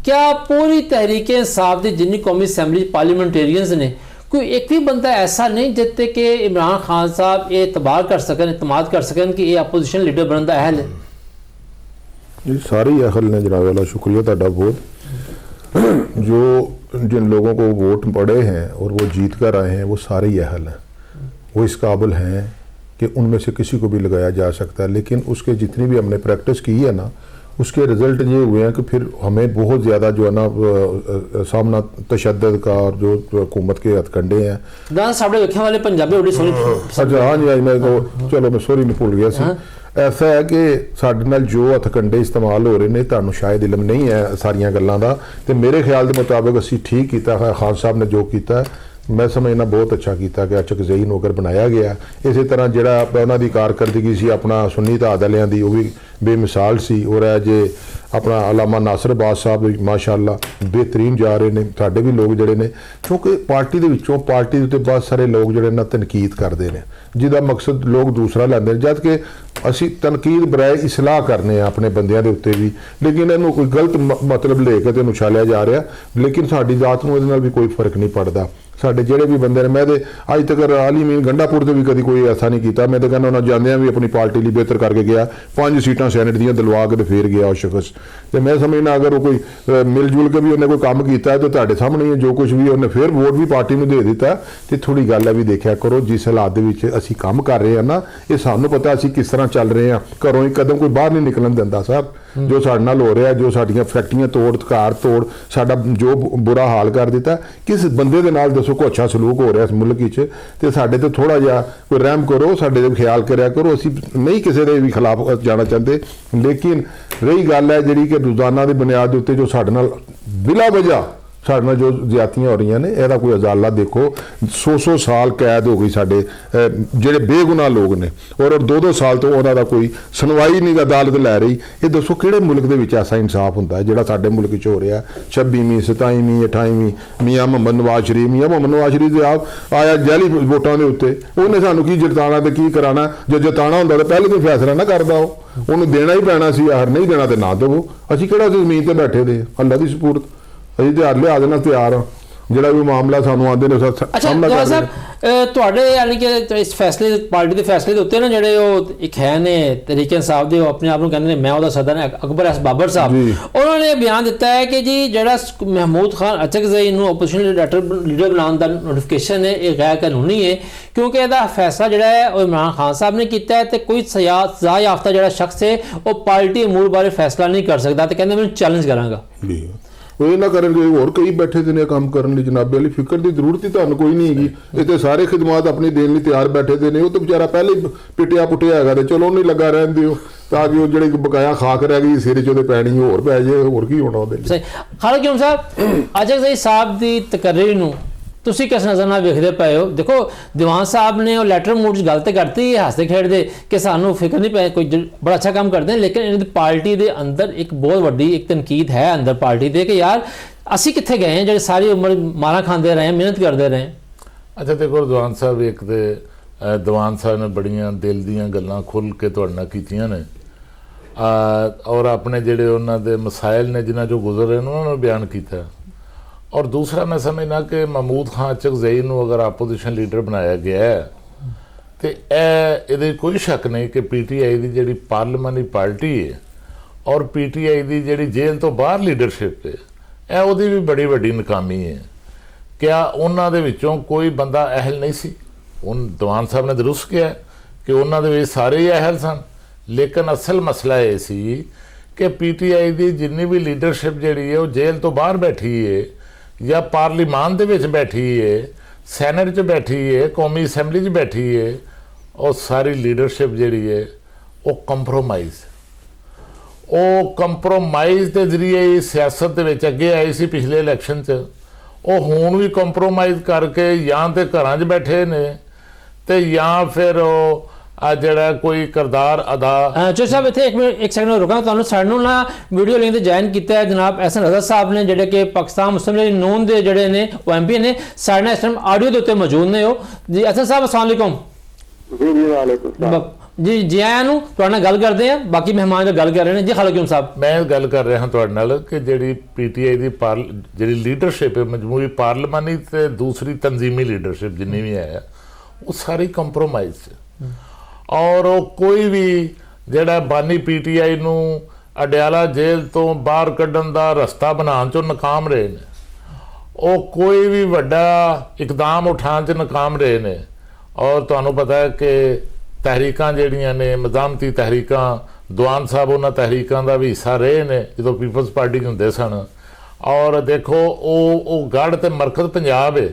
क्या पूरी तहरीक इंसाफ की जिन्नी कौमी असैंबली पार्लीमेंटेरियंस ने कोई एक भी बंदा ऐसा नहीं जिसते कि इमरान खान साहब ये एतबार कर सकन, इतमाद कर सकन कि ये अपोजिशन लीडर बनने का अहल है? जी सारे ही अहल ने जनाब वाला, शुक्रिया ਤੁਹਾਡਾ बहुत। जो जिन लोगों को वोट पड़े हैं और वो जीत कर आए हैं वो सारे ही अहल हैं, वो इस काबिल हैं कि उनमें से किसी को भी लगाया जा सकता है। लेकिन उसके जितनी भी हमने प्रैक्टिस की है ना, उसके रिजल्ट ये हुए हैं कि फिर हमें बहुत ज़्यादा जो है ना सामना तशद्दुद का और जो हुकूमत के हथकंडे हैं। सामने देखने वाले पंजाबी बड़ी सोनी। अच्छा हाँ जी, मैं तो चलो मैं सॉरी नहीं भूल गया सी। ऐसा है कि साडे नाल जो हथकंडे इस्तेमाल हो रहे हैं ਤੁਹਾਨੂੰ शायद इलम नहीं है सारिया गल्लां दा, ते मेरे ख्याल के मुताबिक असीं ठीक कीता है। खान साहब ने जो किया मैं समझना बहुत अच्छा किया कि चकजई नौकर बनाया गया। इस तरह जिहड़ा उन्हां दी कारकरदगी सी अपना सुन्नी ताद वालियां दी, वो भी बेमिसाल सी। और जे अपना अलामा नासिर अब्बास साहब माशाअल्लाह बेहतरीन जा रहे हैं। साडे भी लोग जिहड़े ने, क्योंकि पार्टी दे विचों पार्टी दे उत्ते बहुत सारे लोग जिहड़े ना तनकीद करते हैं, जिहदा मकसद लोग दूसरा लैंदे ने, जद कि असी तनकीद बराए इसलाह करने अपने बंदियां दे उत्ते भी। लेकिन इहनूं कोई गलत मतलब ले के ते उछालिया जा रहा, लेकिन साडी जात नूं इहदे नाल भी कोई फर्क नहीं पड़ता। साडे जिहड़े भी बंदे ने, मैं तो अज तक आली मीन गंडापुर से भी कभी कोई ऐसा नहीं किया। मैं तो कहना उन्होंने जांदियां भी अपनी पार्टी लिए बेहतर करके गया, 5 सीटां सैनेट दियां दिलवा के फिर गया उस शख्स। तो मैं समझना अगर वो कोई मिलजुल के भी उन्हें कोई काम किया है तो तुहाडे सामने ही जो कुछ भी उन्हें फिर वोट भी पार्टी में दे दिता। तो थोड़ी गल है भी देखा करो जिस हालात के असी काम कर रहे हैं ना, ये सानू पता असी किस तरह चल रहे हैं। घरों एक कदम कोई बाहर नहीं निकलन दिंदा सर। जो साडे नाल हो रहा, जो साडियां फैक्ट्रियां तोड़ कार तोड़ साडा जो बुरा हाल कर दिता, किस बंदे दे नाल दसो कोई अच्छा सलूक हो रहा इस मुल्क च, ते साडे ते थोड़ा जिहा कोई रहम करो, साडे ते ख्याल करिया करो। असी नहीं किसी के भी खिलाफ जाना चाहते, लेकिन रही गल है जिहड़ी कि रोजाना की बुनियाद के उत्ते जो साडे नाल बिला वजह साडे नाल जो ज्यादतियां हो रही ने, इहदा कोई अजाला देखो। 100 साल कैद हो गई साडे जिहड़े बेगुनाह लोग ने, और 2 साल तो उन्हां दा कोई सुनवाई नहीं अदालत लै रही। ये दसो किहड़े मुल्क दे विच ऐसा इंसाफ हुंदा है जिहड़ा साडे मुल्क च हो रहा? 26वीं 27वीं 28वीं मियां मोहम्मद नवाज शरीफ दे आप आया जैली वोटां दे उत्ते, उन्हें सानू की जिताना ते की कराना? जो जिताना हुंदा तो पहले तो फैसला ना करदा, उन्हें देना ही पैना सी। यार नहीं देना तो ना देवो। असीं किहड़ा जमीन ते बैठे दे, अल्लाह दी सपूरत अभी तो हर लिहाज नाल तैयार हाँ ਜਿਹੜਾ ਵੀ ਮਾਮਲਾ ਸਾਨੂੰ ਆਉਂਦੇ ਨੇ ਸਾਹਮਣਾ ਕਰ ਰਹੇ। ਤੁਹਾਡੇ ਯਾਨੀ ਕਿ ਇਸ ਫੈਸਲੇ ਪਾਰਟੀ ਦੇ ਫੈਸਲੇ ਦੇ ਉੱਤੇ ਨਾ ਜਿਹੜੇ ਉਹ ਇੱਕ ਹੈ ਨੇ ਤਰੀਕੇ ਸਾਹਿਬ ਦੇ, ਉਹ ਆਪਣੇ ਆਪ ਨੂੰ ਕਹਿੰਦੇ ਨੇ ਮੈਂ ਉਹਦਾ ਸਦਰ ਹਾਂ ਅਕਬਰ ਐਸ ਬਾਬਰ ਸਾਹਿਬ, ਉਹਨਾਂ ਨੇ ਬਿਆਨ ਦਿੱਤਾ ਹੈ ਕਿ ਜੀ ਜਿਹੜਾ ਮਹਿਮੂਦ ਖਾਨ ਅਚਕਜ਼ਈ ਨੂੰ ਆਪੋਜੀਸ਼ਨ ਲੀਡਰ ਬਣਾਉਣ ਦਾ ਨੋਟੀਫਿਕੇਸ਼ਨ ਹੈ ਇਹ ਗੈਰ ਕਾਨੂੰਨੀ ਹੈ, ਕਿਉਂਕਿ ਇਹਦਾ ਫੈਸਲਾ ਜਿਹੜਾ ਹੈ ਉਹ ਇਮਰਾਨ ਖਾਨ ਸਾਹਿਬ ਨੇ ਕੀਤਾ ਹੈ ਤੇ ਕੋਈ ਸਜ਼ਾ ਯਾਫਤਾ ਜਿਹੜਾ ਸ਼ਖਸ ਹੈ ਉਹ ਪਾਰਟੀ ਅਮੂਰ ਬਾਰੇ ਫੈਸਲਾ ਨਹੀਂ ਕਰ ਸਕਦਾ। ਤੇ ਕਹਿੰਦੇ ਮੈਂ ਚੈਲੰਜ ਕਰਾਂਗਾ। वो ना करेंगे और कई बैठे थे काम करने जनाबे वाली फिक्र की जरूरत ही तुहानू कोई नहीं हैगी। इतने सारे खिदमात अपनी देने लिए तैयार बैठे थे ने, वो तो बेचारा पहले ही पिटिया पुटिया है, चलो नहीं लगा रहन दिओ ताकि वो जिहड़ी बकाया खाक रह गई सिर च पैनी होर पै जाए, होर की होना ਉਹਦੇ। खालिद साहब अचकज़ई साहब की तकरीर नूं ਤੁਸੀਂ किस नज़र नाल वेखदे पए हो? देखो दीवान साहब ने और लैटर मूड गल तो करती हसते खेडते कि सानू फिक्र नहीं पै, कोई बड़ा अच्छा काम करते हैं, लेकिन इन्हां दी पार्टी के अंदर एक बहुत वड्डी एक तनकीद है अंदर पार्टी के कि यार असी कित्थे गए हैं जो सारी उम्र मारा खाते रहे हैं, मेहनत करते रहे हैं। अच्छा देखो दीवान साहब एक तो दीवान साहब ने बड़ियां दिल दीयां गल्लां खुल के तुहाडे नाल कीतियां ने, और अपने जिहड़े उन्हां दे मसाइल ने जिन्हां चों गुजर रहे उन्हां नूं बयान कीता। और दूसरा मैं समझना कि महमूद खान अचकज़ई नूं अगर अपोजिशन लीडर बनाया गया है तो ये कोई शक नहीं कि PTI की जिहड़ी पार्लियामेंट्री पार्टी है और PTI की जिहड़ी जेल तो बाहर लीडरशिप है उहदी भी बड़ी वड्डी नाकामी है। क्या उन्हां दे विचों कोई बंदा अहल नहीं सी? उन दीवान साहब ने दुरुस्त किया कि उन्हां दे विच सारे ही अहल सन, लेकिन असल मसला ये सी कि PTI की जिन्नी भी लीडरशिप जिहड़ी है वो जेल तो बाहर बैठी है या पार्लीमान दे विच बैठी है, सैनेट च बैठी है, कौमी असैंबली च बैठी है, और सारी लीडरशिप जिहड़ी है वो कंप्रोमाइज़ के जरिए ही सियासत दे विच अगे आई सी। पिछले इलैक्शन च वो हुण भी कंप्रोमाइज़ करके या तो घरां च बैठे ने ते या फिर ਜਿਹੜਾ ਕੋਈ किरदार अदा। जो साहब इतने एक सेकंड रुका तुहानू सानू ना वीडियो लिंक ज्वाइन किया है जनाब एहसन रज़ा साहब ने जिहड़े कि पाकिस्तान मुस्लिम लीग नून के जिहड़े ने वो MP ने साडे नाल इस टाइम आडियो के उत्ते मौजूद ने। हो जी एहसन साहब अस्सलाम वालेकुम। जी जी वालेकुम। ਜੀ ਜੀ ਆਇਆਂ ਨੂੰ, ਤੁਹਾਡੇ ਨਾਲ ਗੱਲ ਕਰਦੇ ਆ। ਬਾਕੀ ਮਹਿਮਾਨ ਜੋ ਗੱਲ ਕਰ ਰਹੇ ਨੇ ਜੀ, ਖਾਲਕ ਯੂਮ ਸਾਹਿਬ। ਮੈਂ ਗੱਲ ਕਰ ਰਿਹਾ ਹਾਂ ਤੁਹਾਡੇ ਨਾਲ ਕਿ ਜਿਹੜੀ ਪੀਟੀਆਈ ਦੀ ਜਿਹੜੀ ਲੀਡਰਸ਼ਿਪ ਹੈ, ਮਜਮੂਈ ਪਾਰਲੀਮਾਨੀ ਤੇ ਦੂਸਰੀ ਤਨਜ਼ੀਮੀ ਲੀਡਰਸ਼ਿਪ ਜਿੰਨੀ ਵੀ ਹੈ, ਉਹ ਸਾਰੀ ਕੰਪਰੋਮਾਈਜ਼ ਔਰ ਉਹ ਕੋਈ ਵੀ ਜਿਹੜਾ ਬਾਨੀ ਪੀਟੀਆਈ ਨੂੰ ਅਡਿਆਲਾ ਜੇਲ੍ਹ ਤੋਂ ਬਾਹਰ ਕੱਢਣ ਦਾ ਰਸਤਾ ਬਣਾਉਣ 'ਚੋਂ ਨਾਕਾਮ ਰਹੇ ਨੇ, ਉਹ ਕੋਈ ਵੀ ਵੱਡਾ ਇਕਦਾਮ ਉਠਾਉਣ 'ਚ ਨਾਕਾਮ ਰਹੇ ਨੇ। ਔਰ ਤੁਹਾਨੂੰ ਪਤਾ ਹੈ ਕਿ ਤਹਿਰੀਕਾਂ ਜਿਹੜੀਆਂ ਨੇ, ਮਜ਼ਾਮਤੀ ਤਹਿਰੀਕਾਂ, ਦੀਵਾਨ ਸਾਹਿਬ ਉਹਨਾਂ ਤਹਿਰੀਕਾਂ ਦਾ ਵੀ ਹਿੱਸਾ ਰਹੇ ਨੇ ਜਦੋਂ ਪੀਪਲਸ ਪਾਰਟੀ 'ਚ ਹੁੰਦੇ ਸਨ। ਔਰ ਦੇਖੋ ਉਹ ਗੜ੍ਹ ਤੇ ਮਰਕਜ਼ ਪੰਜਾਬ ਹੈ,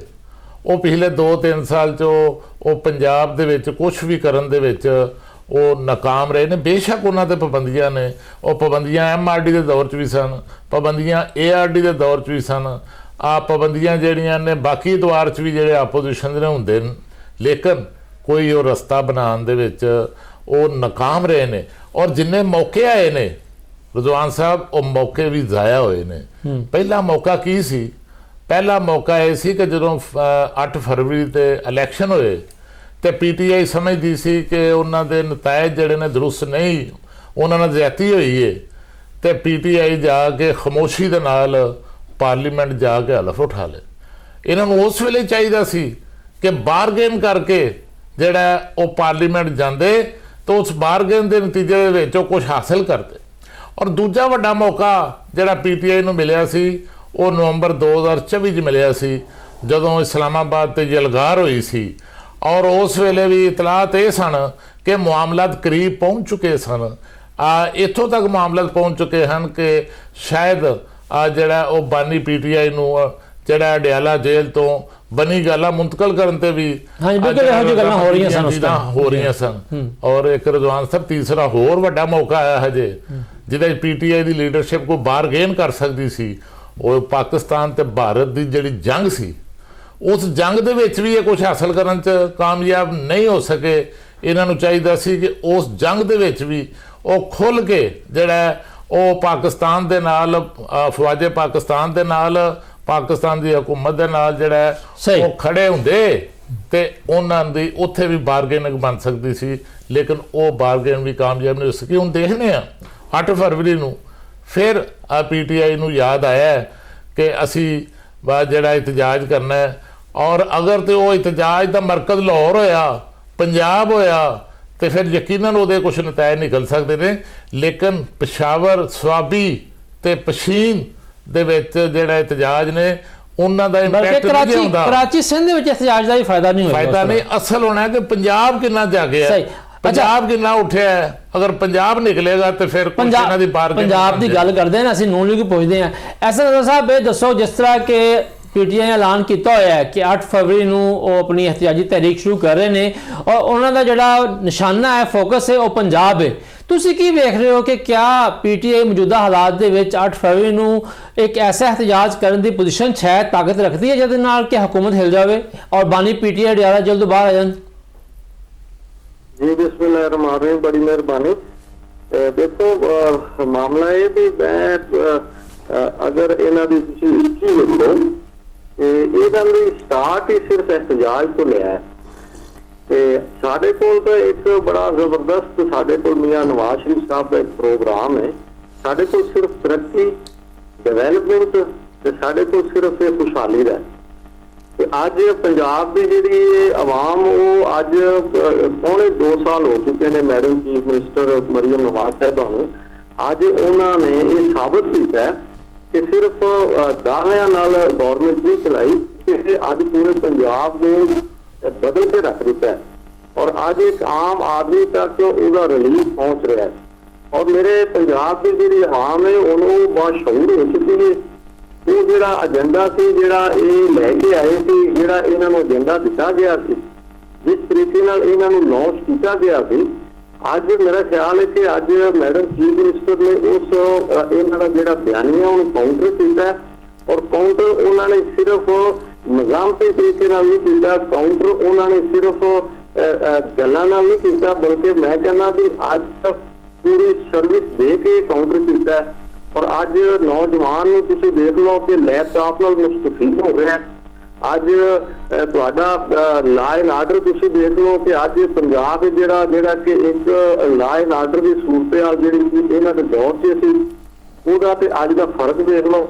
ਉਹ ਪਿਛਲੇ 2-3 ਸਾਲ 'ਚ ਉਹ ਪੰਜਾਬ ਦੇ ਵਿੱਚ ਕੁਛ ਵੀ ਕਰਨ ਦੇ ਵਿੱਚ ਉਹ ਨਾਕਾਮ ਰਹੇ ਨੇ। ਬੇਸ਼ੱਕ ਉਹਨਾਂ ਤੇ ਪਾਬੰਦੀਆਂ ਨੇ, ਉਹ ਪਾਬੰਦੀਆਂ MRD ਦੇ ਦੌਰ 'ਚ ਵੀ ਸਨ, ਪਾਬੰਦੀਆਂ ARD ਦੇ ਦੌਰ 'ਚ ਵੀ ਸਨ, ਆ ਪਾਬੰਦੀਆਂ ਜਿਹੜੀਆਂ ਨੇ ਬਾਕੀ ਦੌਰ 'ਚ ਵੀ ਜਿਹੜੇ ਆਪੋਜੀਸ਼ਨ ਦੇ ਹੁੰਦੇ ਨੇ, ਲੇਕਿਨ ਕੋਈ ਉਹ ਰਸਤਾ ਬਣਾਉਣ ਦੇ ਵਿੱਚ ਉਹ ਨਾਕਾਮ ਰਹੇ ਨੇ। ਔਰ ਜਿੰਨੇ ਮੌਕੇ ਆਏ ਨੇ ਰਿਜ਼ਵਾਨ ਸਾਹਿਬ, ਉਹ ਮੌਕੇ ਵੀ ਜ਼ਾਇਆ ਹੋਏ ਨੇ। ਪਹਿਲਾ ਮੌਕਾ ਕੀ ਸੀ? ਪਹਿਲਾ ਮੌਕਾ ਇਹ ਸੀ ਕਿ ਜਦੋਂ 8 ਫਰਵਰੀ ਤੇ ਇਲੈਕਸ਼ਨ ਹੋਏ ਤੇ ਪੀਟੀਆਈ ਸਮਝਦੀ ਸੀ ਕਿ ਉਹਨਾਂ ਦੇ ਨਤਾਇਜ ਜਿਹੜੇ ਨੇ ਦਰੁਸਤ ਨਹੀਂ, ਉਹਨਾਂ ਨਾਲ ਜ਼ਿਆਦਤੀ ਹੋਈ ਹੈ, ਤੇ ਪੀਟੀਆਈ ਜਾ ਕੇ ਖਾਮੋਸ਼ੀ ਦੇ ਨਾਲ ਪਾਰਲੀਮੈਂਟ ਜਾ ਕੇ ਹਲਫ ਉਠਾ ਲੇ। ਇਹਨਾਂ ਨੂੰ ਉਸ ਵੇਲੇ ਚਾਹੀਦਾ ਸੀ ਕਿ ਬਾਰਗੇਨ ਕਰਕੇ ਜਿਹੜਾ ਉਹ ਪਾਰਲੀਮੈਂਟ ਜਾਂਦੇ ਤਾਂ ਉਸ ਬਾਰਗੇਨ ਦੇ ਨਤੀਜੇ ਦੇ ਵਿੱਚ ਉਹ ਕੁਝ ਹਾਸਲ ਕਰਦੇ। ਔਰ ਦੂਜਾ ਵੱਡਾ ਮੌਕਾ ਜਿਹੜਾ ਪੀਟੀਆਈ ਨੂੰ ਮਿਲਿਆ ਸੀ ਉਹ ਨਵੰਬਰ 2024 'ਚ ਮਿਲਿਆ ਸੀ, ਜਦੋਂ ਇਸਲਾਮਾਬਾਦ ਤੇ ਯਲਗਾਰ ਹੋਈ ਸੀ। ਔਰ ਉਸ ਵੇਲੇ ਵੀ ਇਤਲਾਤ ਇਹ ਸਨ ਕਿ ਮਾਮਲਾਤ ਕਰੀਬ ਪਹੁੰਚ ਚੁੱਕੇ ਸਨ, ਇੱਥੋਂ ਤੱਕ ਮਾਮਲਾਤ ਪਹੁੰਚ ਚੁੱਕੇ ਹਨ ਕਿ ਸ਼ਾਇਦ ਜਿਹੜਾ ਉਹ ਬਾਨੀ ਪੀਟੀਆਈ ਨੂੰ ਜਿਹੜਾ ਅਡਿਆਲਾ ਜੇਲ੍ਹ ਤੋਂ ਬਨੀ ਗਾਲਾ ਮੁੰਤਕਲ ਕਰਨ ਤੇ ਵੀ ਗੱਲਾਂ ਹੋ ਰਹੀਆਂ ਸਨ। ਔਰ ਇੱਕ ਰਿਜ਼ਵਾਨ ਸਾਹਿਬ ਤੀਸਰਾ ਹੋਰ ਵੱਡਾ ਮੌਕਾ ਆਇਆ ਹਜੇ ਜਿਹਦੇ ਪੀਟੀਆਈ ਦੀ ਲੀਡਰਸ਼ਿਪ ਕੋਈ ਬਾਰਗੇਨ ਕਰ ਸਕਦੀ ਸੀ, ਉਹ ਪਾਕਿਸਤਾਨ ਤੇ ਭਾਰਤ ਦੀ ਜਿਹੜੀ ਜੰਗ ਸੀ, ਉਸ ਜੰਗ ਦੇ ਵਿੱਚ ਵੀ ਇਹ ਕੁਝ ਹਾਸਲ ਕਰਨ 'ਚ ਕਾਮਯਾਬ ਨਹੀਂ ਹੋ ਸਕੇ। ਇਹਨਾਂ ਨੂੰ ਚਾਹੀਦਾ ਸੀ ਕਿ ਉਸ ਜੰਗ ਦੇ ਵਿੱਚ ਵੀ ਉਹ ਖੁੱਲ੍ਹ ਕੇ ਜਿਹੜਾ ਉਹ ਪਾਕਿਸਤਾਨ ਦੇ ਨਾਲ, ਫੌਜ ਪਾਕਿਸਤਾਨ ਦੇ ਨਾਲ, ਪਾਕਿਸਤਾਨ ਦੀ ਹਕੂਮਤ ਦੇ ਨਾਲ ਜਿਹੜਾ ਉਹ ਖੜੇ ਹੁੰਦੇ ਤੇ ਉਹਨਾਂ ਦੀ ਉੱਥੇ ਵੀ ਬਾਰਗੇਨਿੰਗ ਬਣ ਸਕਦੀ ਸੀ, ਲੇਕਿਨ ਉਹ ਬਾਰਗੇਨ ਵੀ ਕਾਮਯਾਬ ਨਹੀਂ ਹੋ ਸਕੀ। ਹੁਣ ਦੇਖਦੇ ਹਾਂ 8 ਫਰਵਰੀ ਨੂੰ ਫਿਰ ਪੀਟੀਆਈ ਨੂੰ ਯਾਦ ਆਇਆ ਕਿ ਅਸੀਂ ਜਿਹੜਾ ਇਤਜਾਜ ਕਰਨਾ ਹੈ, ਔਰ ਅਗਰ ਤੇ ਉਹ ਇਤਜਾਜ ਦਾ ਮਰਕਜ਼ ਲਾਹੌਰ ਹੋਇਆ, ਪੰਜਾਬ ਹੋਇਆ, ਤੇ ਫਿਰ ਯਕੀਨਨ ਉਹਦੇ ਕੁਝ ਨਤੀਜੇ ਨਿਕਲ ਸਕਦੇ ਨੇ। ਲੇਕਿਨ ਪਿਸ਼ਾਵਰ, ਸਵਾਬੀ ਤੇ ਪਸ਼ੀਨ ਦੇ ਵਿੱਚ ਜਿਹੜਾ ਇਤਜਾਜ ਨੇ ਉਹਨਾਂ ਦਾ ਇੰਪੈਕਟ ਨਹੀਂ ਹੁੰਦਾ। ਕਰਾਚੀ ਸਿੰਧ ਦੇ ਵਿੱਚ ਇਤਜਾਜ ਦਾ ਵੀ ਫਾਇਦਾ ਨਹੀਂ ਹੋਇਆ। ਫਾਇਦਾ ਨਹੀਂ, ਅਸਲ ਹੋਣਾ ਕਿ ਪੰਜਾਬ ਕਿੰਨਾ ਜਾਗਿਆ, ਪੰਜਾਬ ਕਿੰਨਾ ਉੱਠਿਆ। ਅਗਰ ਪੰਜਾਬ ਨਿਕਲੇਗਾ ਤੇ ਫਿਰ ਇਹਨਾਂ ਦੀ ਪੰਜਾਬ ਦੀ ਗੱਲ ਕਰਦੇ ਹਾਂ, ਅਸੀਂ ਨੂਨ ਲੀਗ ਪੁੱਛਦੇ ਹਾਂ। ਐਸਐਸ ਸਾਹਿਬ ਇਹ ਦੱਸੋ, ਜਿਸ ਤਰ੍ਹਾਂ ਕਿ ਪੀਟੀਆਈ ਨੇ ਐਲਾਨ ਕੀਤਾ ਹੋਇਆ ਹੈ ਕਿ 8 ਫਰਵਰੀ ਨੂੰ ਉਹ ਆਪਣੀ ਇhtiyaaji ਤਹਿਰੀਕ ਸ਼ੁਰੂ ਕਰ ਰਹੇ ਨੇ ਔਰ ਉਹਨਾਂ ਦਾ ਜਿਹੜਾ ਨਿਸ਼ਾਨਾ ਹੈ, ਫੋਕਸ ਹੈ, ਉਹ ਪੰਜਾਬ ਹੈ। ਤੁਸੀਂ ਕੀ ਵੇਖ ਰਹੇ ਹੋ ਕਿ ਕਿਆ ਪੀਟੀਆਈ ਮੌਜੂਦਾ ਹਾਲਾਤ ਦੇ ਵਿੱਚ 8 ਫਰਵਰੀ ਨੂੰ ਇੱਕ ਐਸਾ ਇhtiyaaਜ ਕਰਨ ਦੀ ਪੋਜੀਸ਼ਨ ਸ਼ਾਇਦ ਤਾਕਤ ਰੱਖਦੀ ਹੈ ਜਿਹਦੇ ਨਾਲ ਕਿ ਹਕੂਮਤ ਹਿਲ ਜਾਵੇ ਔਰ ਬਾਨੀ ਪੀਟੀਆਈ ਅਡਿਆਲਾ ਜੇਲ੍ਹ ਤੋਂ ਬਾਹਰ ਆ ਜਾਣ? जी बिस्मिल्लाहिर्रहमानिर्रहीम, बड़ी मेहरबानी। देखो मामला ये भी मैं अगर इन्हों की हिस्ट्री देखो ये स्टार्ट ही सिर्फ एहतजाज तो लिया है। तो साढ़े कोल तो एक बड़ा जबरदस्त साढ़े कोल मियां नवाज शरीफ साहब का एक प्रोग्राम है। साढ़े कोल सिर्फ तरक्की, डिवेलपमेंट ते साढ़े कोल सिर्फ खुशहाली का। अज पंजाब की जी आवाम वो अज पौने 2 साल हो चुके हैं madam chief minister Maryam Nawaz साहबा नूं। अज उन्होंने ये साबित किया कि सिर्फ दावियां नाल गौरमेंट नहीं चलाई, कि अज पूरे पंजाब में बदल के रख दिता है और अज एक आम आदमी तक उसका रिलीफ पहुंच रहा है। और मेरे पंजाब की जी आवाम है उन्होंने बहुत शऊर हो चुकी है। वो जिहड़ा एजेंडा सी जिहड़ा ये लैके आए सी, जिहड़ा इन्हां नूं एजेंडा दिता गया सी, जिस तरीके नाल इन्हां नूं लॉन्च किया गया सी, अज मेरा ख्याल है कि अज मैडम चीफ मिनिस्टर ने उस इन्हां दा जिहड़ा बयानिया उन्हें काउंटर किया और काउंटर उन्होंने सिर्फ निजामती तरीके नाल नहीं किया, काउंटर उन्होंने सिर्फ गल्लां नाल नहीं किया, बल्कि मैं कहना भी अज पूरी सर्विस दे के काउंटर किया। और अज नौजवान तुसीं देख लो कि लैपटॉप नाल मुस्तफीद हो गया। ਅੱਜ ਤੁਹਾਡਾ ਲਾਅ ਐਂਡ ਆਰਡਰ ਤੁਸੀਂ ਦੇਖ ਲਓ ਕਿ ਅੱਜ ਪੰਜਾਬ ਜਿਹੜਾ ਕਿ ਇੱਕ ਲਾਅ ਐਂਡ ਆਰਡਰ ਦੀ ਸੂਰਤ ਹਾਲ ਜਿਹੜੀ ਸੀ ਇਹਨਾਂ ਦੇ ਦੌਰ 'ਚ ਸੀ, ਉਹਦਾ ਤੇ ਅੱਜ ਦਾ ਫਰਕ ਦੇਖ ਲਓ।